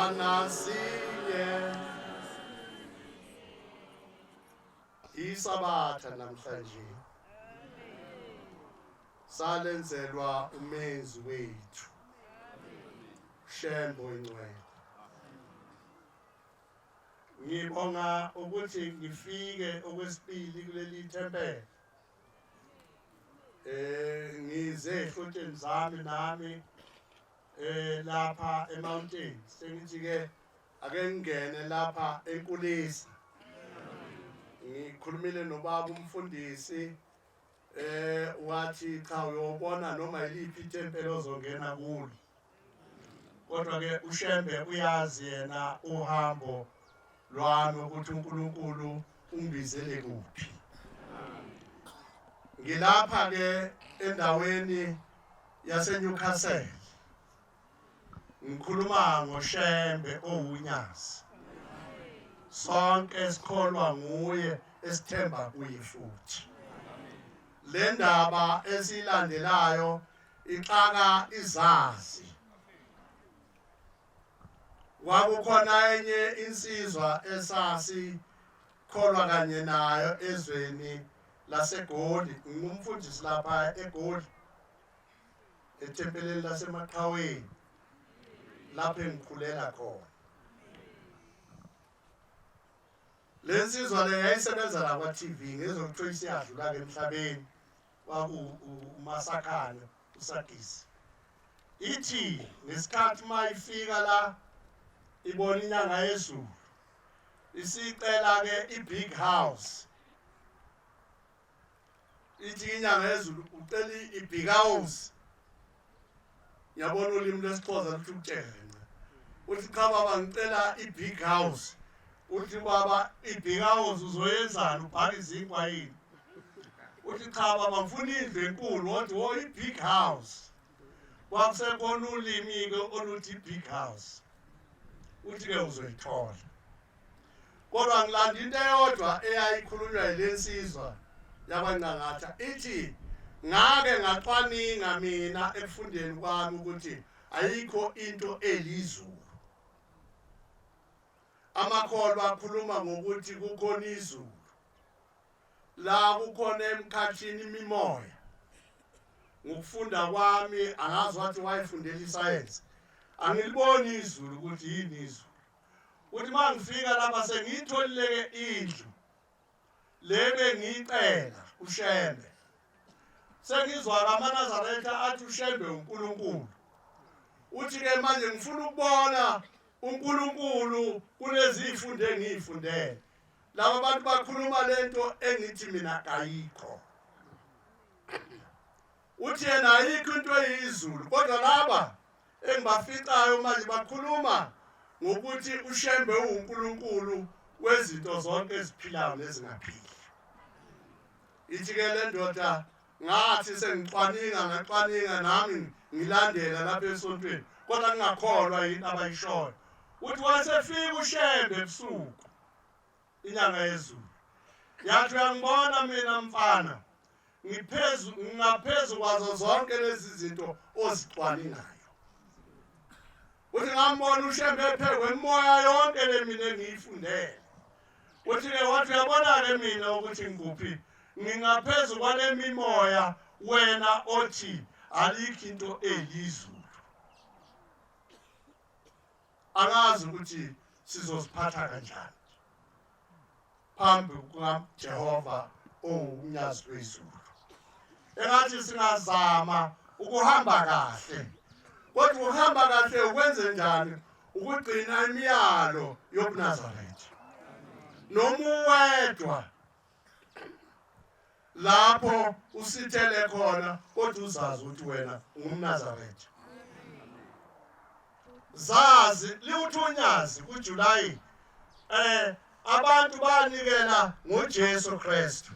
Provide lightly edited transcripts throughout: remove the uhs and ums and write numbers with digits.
Angasinye isabatha namhlanje salenzelwa umenzi wethu Shembe Ncwele. Ngibonga ukuthi ngifike okwesibili kuleli thempeli. Ngize ehlotsheni zami nami lapha eMountain. Sengithi ke ake ngene lapha eNkulisa. Ngikhulumile nobaba umfundisi wathi cha uyobona noma yiliphi ithempeli ozongena kulo. Kodwa ke uShembe uyazi yena uhambo lwami ukuthi uNkulunkulu ungibizele kuphi. Ngilapha ke endaweni yase Newcastle. Ngikhuluma ngoShembe owunyazi. Sonke sikholwa nguye esithemba kuye futhi. Le ndaba esilandelayo ixaka izazi. Kwakukhona enye insizwa esasikholwa kanye nayo ezweni laseGoli. Ngumfundisi lapha eGoli ethempelini laseMaqhaweni lapho engikhulela khona. Le nsizwa le yayisebenza la kwa TV ngezokuthiwa isiyadlula ke emhlabeni kwaku uMasakhane uSagisi. Ithi ngesikhathi mayifika la ibona inyanga yezulu isicela ke iBig House. Ithi inyanga yezulu ucela iBig House. Yabona ulimi lwesiXhosa luthi ukutshela. Uthi cha baba ngicela iBig House. Uthi baba iBig House uzoyenzana ubhaka izinkwa yini? Uthi cha baba ngifuna indlu enkulu wathi wo iBig House. Kwakusekhona ulimi ke oluthi iBig House. Uthi ke uzoyithola. Kodwa ngilanda into eyodwa eyayikhulunywa yilensizwa yabanqangatha ithi ngake ngacwaninga mina ekufundeni kwami ukuthi ayikho into elizulu. Amakholwa akhuluma ngokuthi kukhona izulu. La kukhona emkhathini imimoya. Ngokufunda kwami angazi wathi wayefundela isayensi. Angiliboni izulu ukuthi yini izulu. Uthi mangifika lapha sengiyitholile indlu. Lebe ngicela uShembe. Sengizwa kaManazaretha athi uShembe uNkulunkulu. Uthi ke manje ngifuna ukubona uNkulunkulu kulezi ifunde engiyifundele. Laba bantu bakhuluma lento engithi mina ayikho. Uthi yena ayikho into eyizulu kodwa laba engibaficayo manje bakhuluma ngokuthi uShembe uNkulunkulu wezinto zonke eziphilayo nezingaphili. Ithi ke le ndoda ngathi sengicwaninga nami ngilandela lapha esontweni kodwa ngingakholwa yini abayishoyo. Uthi wasefika uShembe ebusuku inyanga yezulu. Yathi uyangibona mina mfana ngingaphezu kwazo zonke lezi zinto ozicwaningayo. Uthi ngambona uShembe ephekwe imoya yonke le mina engiyifundele. Uthi ke wathi uyabona ke mina ukuthi ngikuphi ngingaphezu kwale mimoya wena othi alikho into elizulu. Angazi ukuthi sizosiphatha kanjani phambi kukaJehova owunyazi wezulu. Engathi singazama ukuhamba kahle. Kodwa uhamba kahle ukwenze njani? Ukugcina imiyalo yobuNazaretha. Noma wedwa lapho usithele khona kodwa uzazi ukuthi wena ungumNazaretha. Zazi liwuthunyazi kuJulayi abantu banikela ngoJesu Kristu.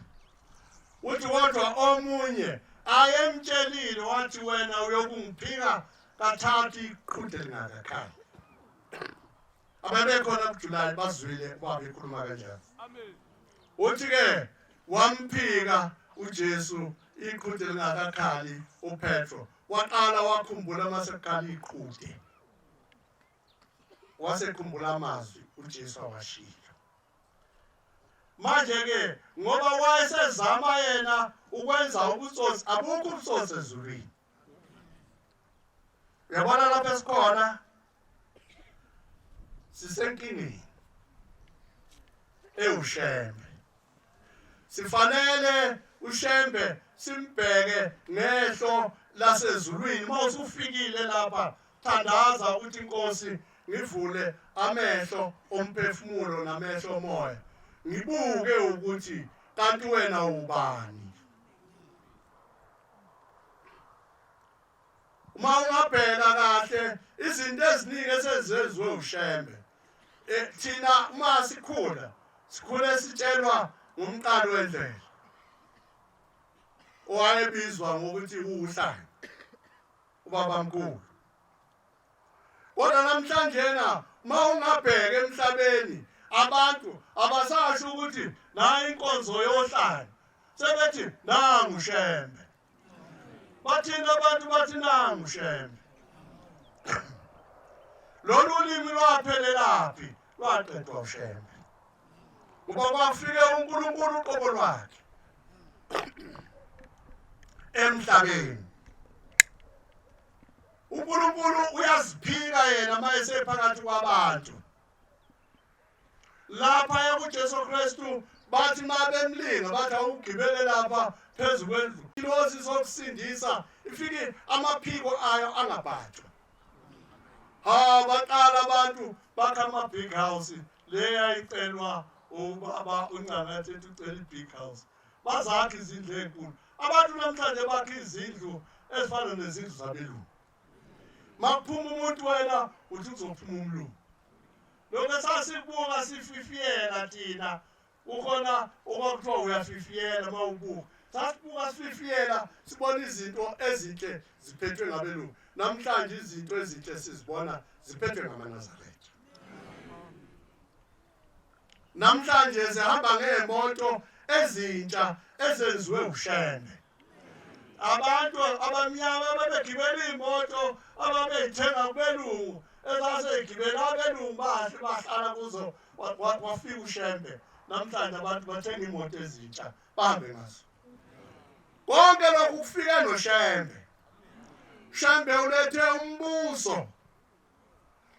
Uthi kodwa omunye ayemtshelile wathi wena uyokungiphika kathathu iqhude lingakakhali. Ababekhona kuJulayi bazwile kwabe ekhuluma kanjani. Amen. Uthi ke wamphika uJesu iqhude lingakakhali uPetro. Waqala wakhumbula maseqala iqhude. wasekhumbula amazwi uJesu awashilo. Manje ke ngoba wayesezama yena ukwenza ubutsotsi, abukho ubutsotsi ezulwini. Uyabona lapha esikhona sisenkingeni ewushembe. Sifanele ushembe simbheke ngehlo lasezulwini. Mawuthi ufikile lapha thandaza ukuthi Inkosi ngivule amehlo omphefumulo namehlo omoya, ngibuke ukuthi kanti wena ubani. Uma ungabheka kahle izinto eziningi esezenziwe ushembe, thina uma sikhule sitshelwa ngumqalo wendlela owayebizwa ngokuthi uHlanga, ubabamkhulu. Kodwa namhlanje uma ungabheka emhlabeni abantu abasasho ukuthi nayi inkonzo yohlanga, sebethi nangu ushembe. Bathina abantu bathi nangu ushembe. Lolu limi lwaphelelaphi? Lwaqedwa ushembe. Ngoba kwafike uNkulunkulu uqobo lwakhe emhlabeni. uNkulunkulu uyaziphika yena mayese phakathi kwabantu. Lapha kuJesu Kristu bathi mabemlinga bathi awugibele lapha phezulu kwendlu. Ilozi sokusindisa ifike amaphiko ayo angabhathwa. Baqala abantu bakha ama-big house le yayicelwa ubaba uNcangati ethi ucela i-big house. Bazakha izindlu ezinkulu. Abantu namhlanje bakha izindlu ezifana nezindlu zabelungu. Makuphuma umuntu wena uthi uzophuma umlungu. Lokho sasibuka sififiyela thina. Ukhona okwakuthiwa uyafifiyela mawubuka. Sasibuka sififiyela sibona izinto ezinhle ziphethwe ngabelungu. Namhlanje izinto ezinhle sizibona ziphethwe ngamaNazaretha. Namhlanje sihamba ngeemoto ezintsha ezenziwe ushembe. Abantu abamnyama ababegibela imoto ababeyithenga kubelungu ezaseyigibela abelungu bahlala kuzo wafika ushembe. Namhlanje abantu bathenga imoto ezintsha bahambe ngazo. Konke lokhu kufike noshembe. Ushembe ulethe umbuso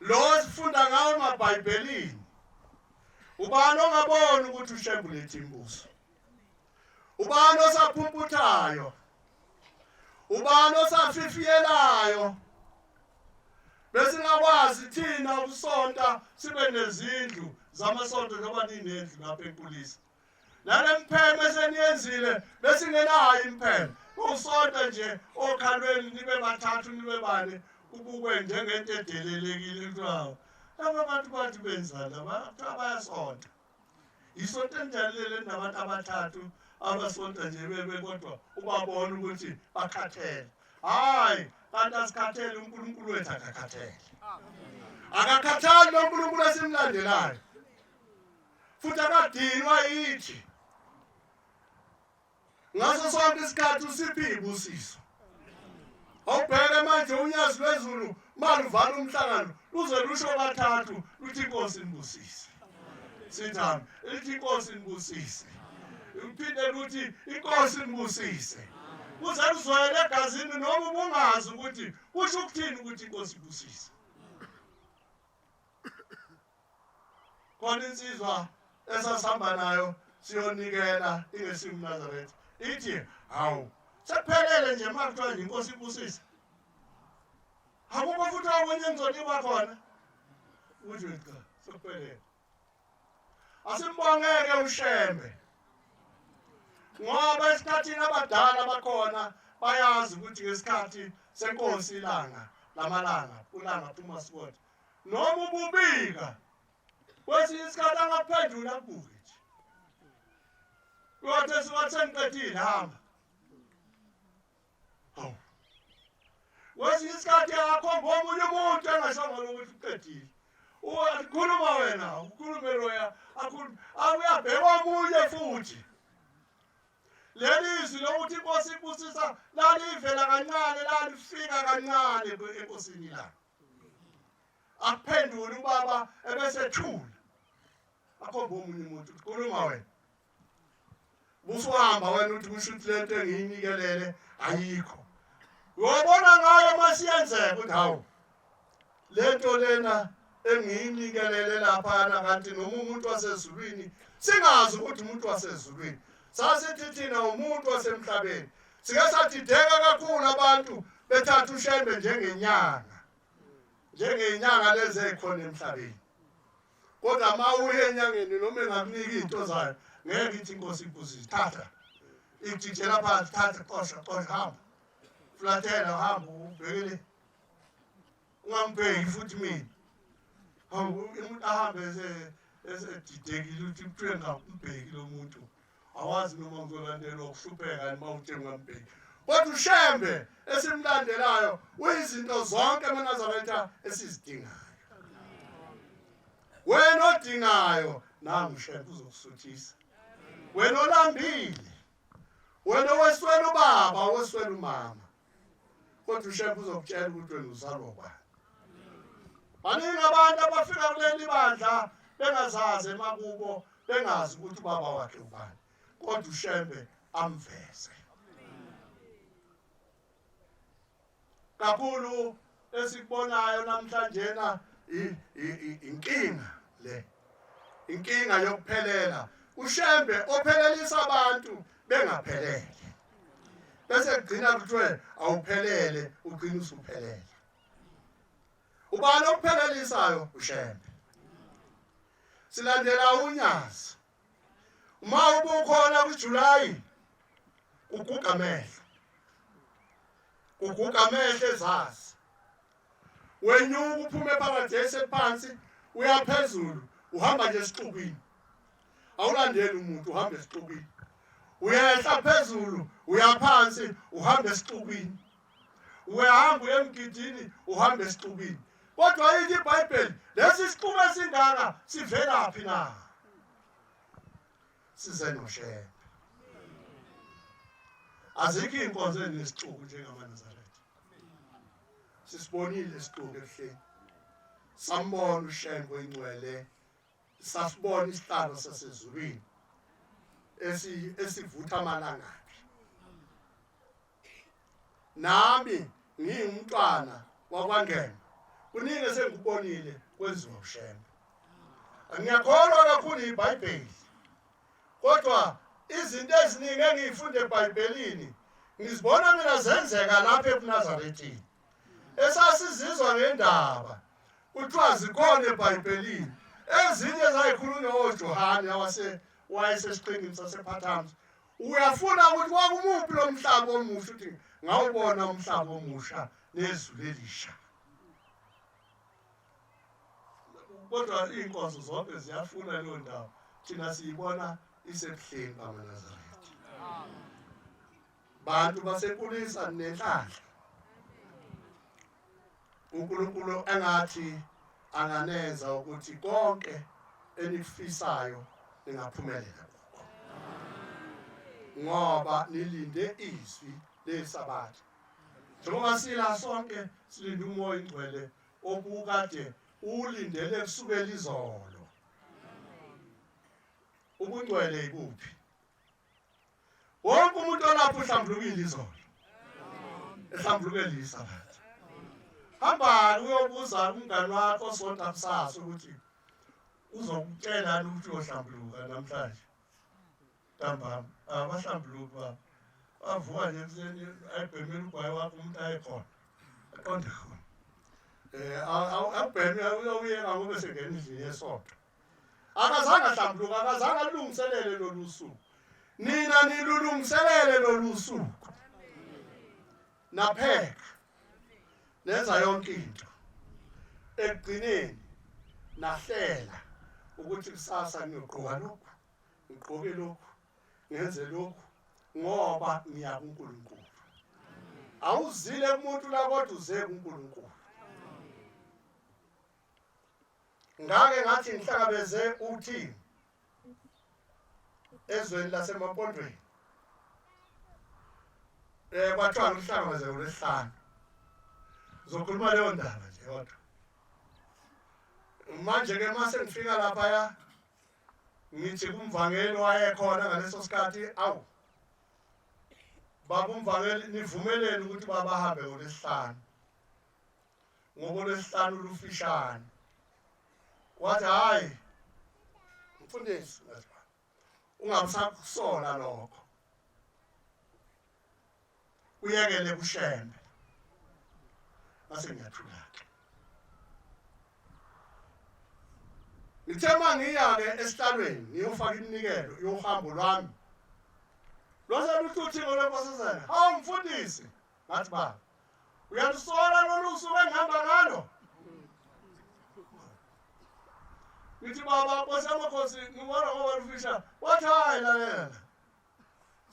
lo sifunda ngawo emabhayibhelini. Ubani ongaboni ukuthi ushembe ulethe imbuso? Ubani osaphumputhayo? Ubani osafifiyelayo? Besingakwazi thina ukusonta sibe nezindlu zamasonto noma ninendlu lapha eNkulisa. Nale mpheme eseniyenzile besingenayo impheme. Usonta nje okhalweni nibe bathathu nibe bane ubukwe njengento edelelekile kuthiwa abantu bathi benzani abantu abayasonta. Isonto enjalele nabantu abathathu abasonta nje bebe kodwa ubabona ukuthi bakhathele. Hayi, kanti asikhathele uNkulunkulu wethu akakhathele. Akakhathali noNkulunkulu esimlandelayo. Futhi akadinwa yithi. Ngaso sonke isikhathi usiphi ibusiso. Awubheke manje unyazi lwezulu maluvala umhlangano luze lusho kathathu luthi Inkosi inibusise. Sithami lithi Inkosi inibusise. Uphinde luthi Inkosi inibusise. Kuze luzwele egazini noma ubungazi ukuthi kusho ukuthini ukuthi Inkosi ibusise. Khona insizwa esasihamba nayo siyonikela ingesiMnazaretha. Ithi hawu sekuphelele nje makuthiwa nje Inkosi ibusise. Akukho futhi okunye engizoniba khona. Uthi cha sekuphelele. Asimbongeke ushembe. Ngoba esikhathini abadala bakhona bayazi ukuthi ngesikhathi senkosi ilanga lamalanga ulanga phuma sibona. Noma ububika kwesinye isikhathi angaphendula kubuke nje. Uyathi siwathi sengiqedile hamba. Hawu. Kwesinye isikhathi akakhomba omunye umuntu engashongo ukuthi uqedile. Ukhuluma wena, ukhulume loya, akuyabheka omunye futhi. Leli izwi lokuthi Inkosi ibusisa lalivela kancane lalifika kancane enkosini la. akuphendule ubaba ebese thula akhomba omunye umuntu ukhuluma wena busuhamba wena uthi kusho ukuthi lento engiyinikelele ayikho uyobona ngayo masiyenzeka ukuthi hawu lento lena engiyinikelele lapha kanti noma umuntu wasezulwini singazi ukuthi umuntu wasezulwini sasithi thina umuntu wasemhlabeni sike sathideka kakhulu abantu bethatha uShembe njengenyanga lezi ekhona emhlabeni kodwa mawuye enyangeni noma engakunika into zayo ngeke ithi inkosi inkuzisi thatha ijijela phansi thatha qosha hamba flatela hamba ubhekele ungambheki futhi mina umuntu ahambe esedidekile ukuthi kuthiwe ngambheki lo muntu awazi noma ngizolandela ukuhlupheka mawuthi ngambheki kodwa uShembe esimlandelayo uyizinto zonke eMnazaretha esizidingayo wena odingayo nangu uShembe uzokusuthisa wena olambile wena weswela ubaba weswela umama kodwa uShembe uzokutshela ukuthi wena uzalwa ubani baningi abantu abafika kuleli bandla bengazazi emakubo bengazi ukuthi ubaba wakhe ubani kodwa uShembe amveze kakhulu esikubonayo namhlanje inkinga yokuphelela uShembe ophelelisa abantu bengaphelele bese kugcina kuthiwe awuphelele ugcina usuphelele ubani ophelelisayo uShembe silandela uNyazi uma ubukhona kuJulayi uguga amehlo ezazi wenyuka uphume phakathi phansi uya phezulu uhamba nje esixukwini awulandeli umuntu uhamba esixukwini uyehla phezulu uya phansi uhamba esixukwini uyahamba emgidini uhamba esixukwini kodwa yithi iBhayibheli lesi sixuku esingaka sivelaphi na size noShembe azikho inkonzo enesixuku njengamaNazaretha sisibonile isixuku ehleni sambona uShembe oyingcwele sasibona isihlalo sasezulwini esivutha amalangabi nami ngiyumntwana wakwaNgema kuningi esengikubonile kwenziwa uShembe ngiyakholwa kakhulu iBhayibheli kodwa izinto eziningi engiyifunde eBhayibhelini ngizibona mina zenzeka lapha eNazarethini esasizizwa ngendaba kuthiwa zikhona eBhayibhelini ezinye zayikhulunywa oJohane wayesesiqingini sasePhathams uyafuna ukuthi kwakumuphi lo mhlaba omusha uthi ngawubona umhlaba omusha nezulu elisha kodwa inkonzo zonke ziyafuna leyo ndawo thina siyibona isebuhleni bamaNazaretha bantu basekulisa nenhlahla uNkulunkulu engathi anganenza ukuthi konke enifisayo ningaphumelela kukho ngoba nilinde izwi leSabatha njengoba sila sonke silinde umoya ingcwele obukade ulindele kusukela izolo ubungcwele ikuphi wonke umuntu olapha uhlambulukile izolo ehlambulukele iSabatha hamba uyobuza umngani wakho osonta kusasa ukuthi uzokutshela ukuthi uyohlambuluka namhlanje ntambama abahlambuluki baba avuka nje ekuseni ayibhemela ugwayi wakho umuntu ayekhona aqonde khona awubheme uyowuyeka ngoba sengena endlini yesonto akazange ahlambuluka akazange alungiselele lolu suku nina nilulungiselele lolu suku napheka nenza yonke into ekugcineni nahlela ukuthi kusasa ngiyogqoka lokhu ngigqoke lokhu ngenze lokhu ngoba ngiya kuNkulunkulu awuzile umuntu la kodwa uze kuNkulunkulu ngake ngathi ngihlangabeze uthi ezweni laseMampondweni kwathiwa ngihlangabeze uLesihlanu zokhuluma leyo ndaba nje kodwa manje ke mase ngifika lapha ya ngithi kumvangeli wayekhona ngaleso sikhathi awu baba umvangeli nivumeleni ukuthi baba hambe ngolesihlanu ngoba lesihlanu lufishane wathi hayi mfundisi ungabusakusola lokho uyekele kushembe base ngiyathula ke ngithema ngiya-ke esihlalweni ngiyofaka iminikelo yohambo lwami lwaseluthi ngolwempasazana hawu mfundisi ngathi baba uyalusola lolu suku engihamba ngalo ngithi baba kwasemakhosi ngibona ngoba lufisha wathi hayi lalela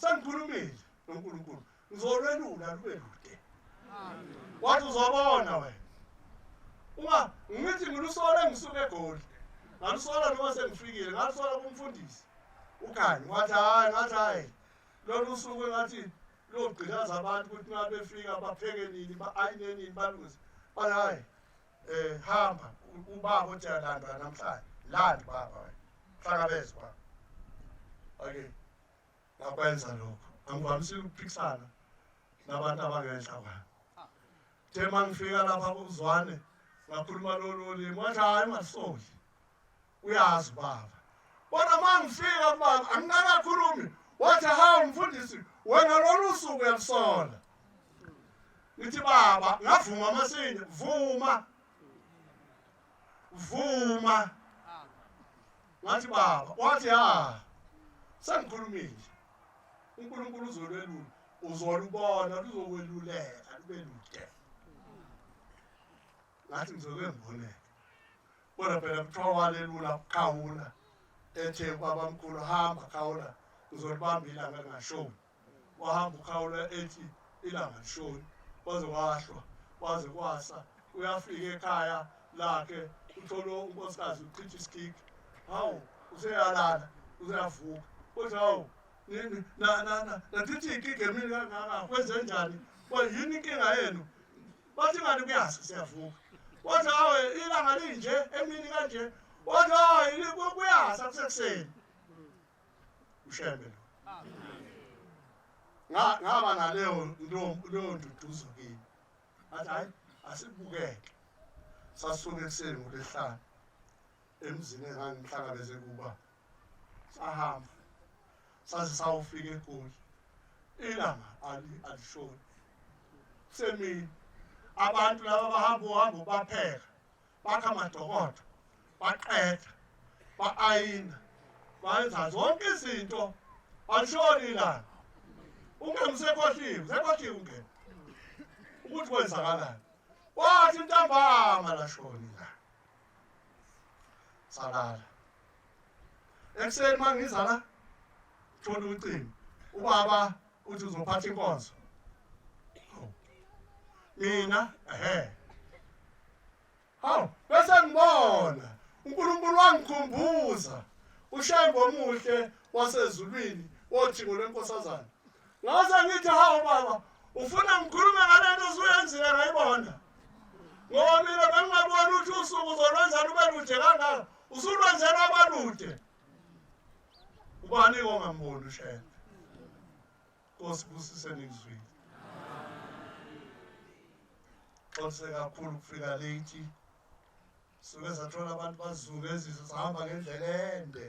sengikhulumile noNkulunkulu ngizolwelula lube lude wathi uzobona wena ngithi ngilusole ngisuke eGoli ngalusola noma sengifikile ngalusola kumfundisi ukhanye wathi hayi ngathi hayi lolu suku engathi logqilaza abantu ukuthi nxa befika bapheke nini ba-ayine nini balungise bathi hayi hamba ubaba othi yalandwa namhlanje landi baba wena hlangabeze baba okay ngakwenza lokho angivamisile ukuphikisana nabantu abangenhla kwami tema ngifika lapha kuzwane ngakhuluma lolu limi wathi hayi ungasoli uyazi baba bona mangifika baba angingakakhulumi wathi hawu mfundisi wena lolu suku uyalusola ngithi baba ngavuma masini vuma ngathi baba wathi sengikhulumile uNkulunkulu uzolwelula uzolubona luzokweluleka lube lude ngathi ngizoke ngiboneke bona phela kuthiwa walelula khawula ethe babamkhulu hamba khawula uzolibamba ilanga lingashoni wahamba ukhawula ethi ilanga lishoni waze wahlwa waze kwasa uyafika ekhaya lakhe uthola unkosikazi uchitha isikiki hawu useyalala useyavuka uthi hawu nachithi ikike emini kangaka kwenze njani yini inkinga yenu bathi ngani kuyasa siyavuka wathi hawe ilanga linje emini kanje wathi hayi kuyasa kusekuseni ushembe lo ngaba naleyo nduduzo kimi athi hayi asibukeke sasuke ekuseni ngolesihlanu emzini engangihlangabeze kuba sahamba saze sawufika eGoli ilanga alishoni semini abantu laba bahamba bapheka bakha amadokodo baqeda ba-ayina bayenza zonke izinto alishoni ilanga ungene sekhohliwe ungene ukuthi kwenzakalani wathi ntambama lashoni ilanga salala ekuseni mangiza la thola ucingo ubaba uthi uzophatha inkonzo mina hawu bese ngibona uNkulunkulu wangikhumbuza ushembe omuhle wasezulwini othi ngolwenkosazana ngase ngithi hawu baba ufuna ngikhulume ngalento osuyenzile ngayibona ngoba mina bengingabona ukuthi usuku uzolwenza lube lude kangaka usulwenzela abalude ubani ongamboni ushembe Nkosi busise ningizwile Xolise kakhulu ukufika late suke sathola abantu bazuke ezizwe sahamba ngendlela ende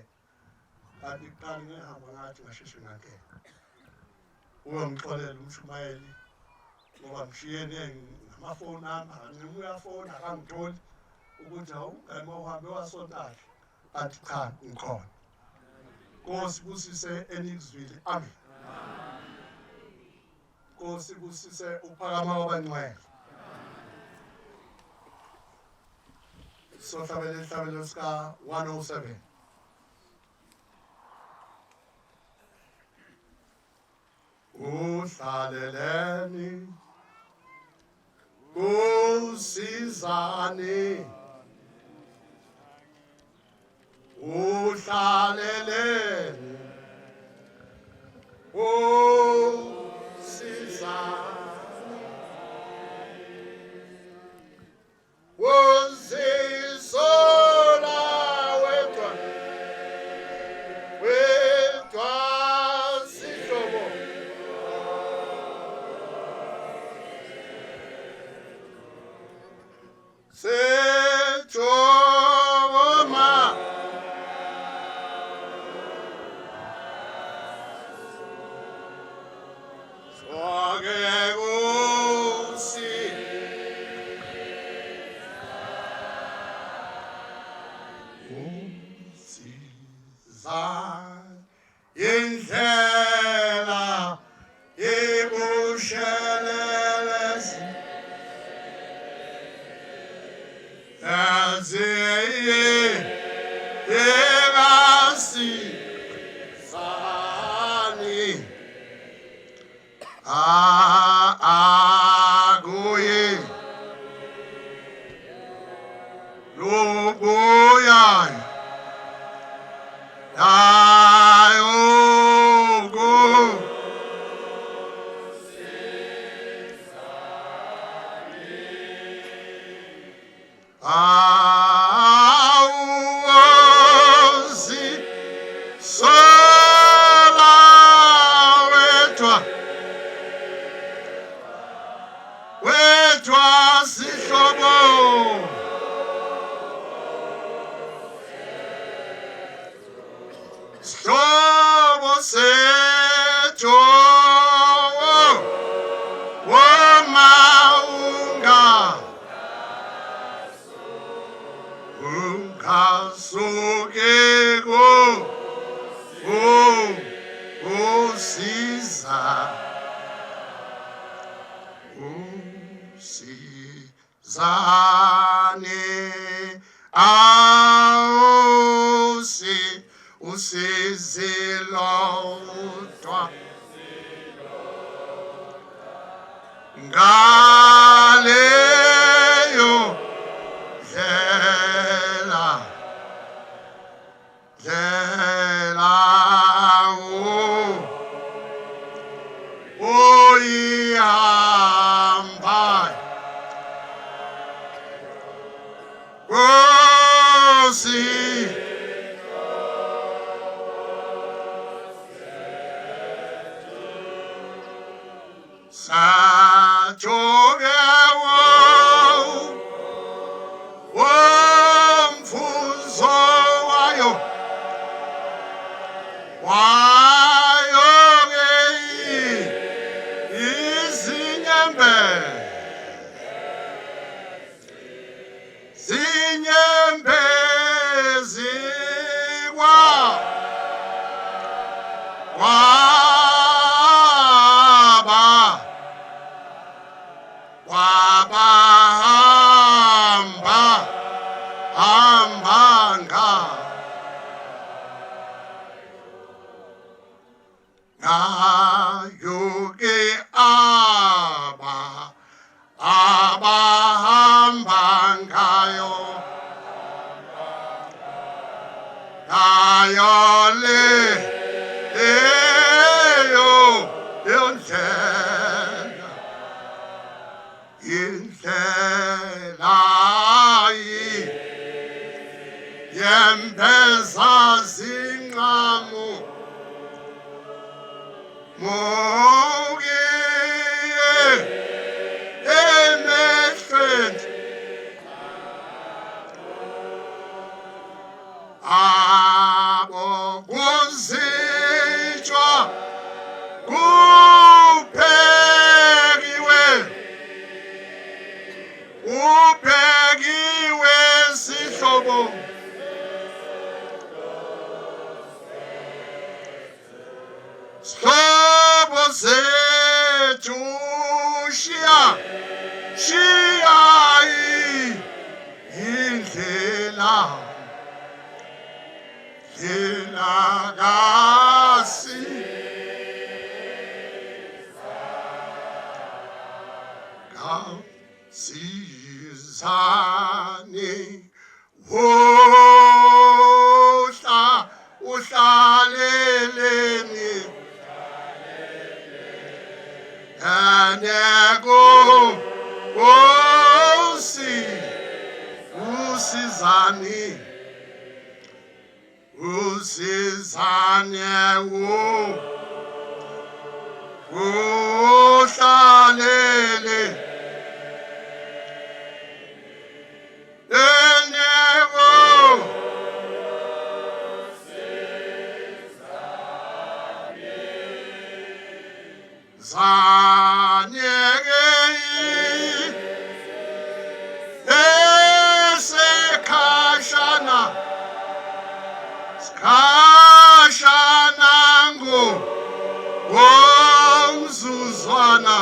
kanti kuqala ngihamba ngathi ngasheshe ngangena ngixolela umshumayeli ngoba ngishiyene ngamafoni ami uyafona akangitholi ukuthi hawu ngani uhambe wasontayo athi cha ngikhona Nkosi busise eningizwile amen Nkosi busise uphakama wabangcwele sohlabele ihlabelo sika 107 uhlaleleni usizani uhlaleleni usizani Wozizoni indlela ibushelelezi Sani Aguye Lubuya Ayogo Awozi Sola Wetwa Sihlobo Sihlobo sethu Womaunga Ungasuke usiza usizane usizilodwa ngaleyo ndlela uyihamba Nkosi sajogewo womfuzo wayo Zinyembezi hambanga Nayuke abahambangayo Ayole indlela yempeza zinqamu Mugiye emehlweni abo kuzitshwa uphekiwe sihlobo Sihlobo sethu shiya indlela kasi Sizani uhlaleleni Aneko usizani uhlalele Esekashana umzuzwana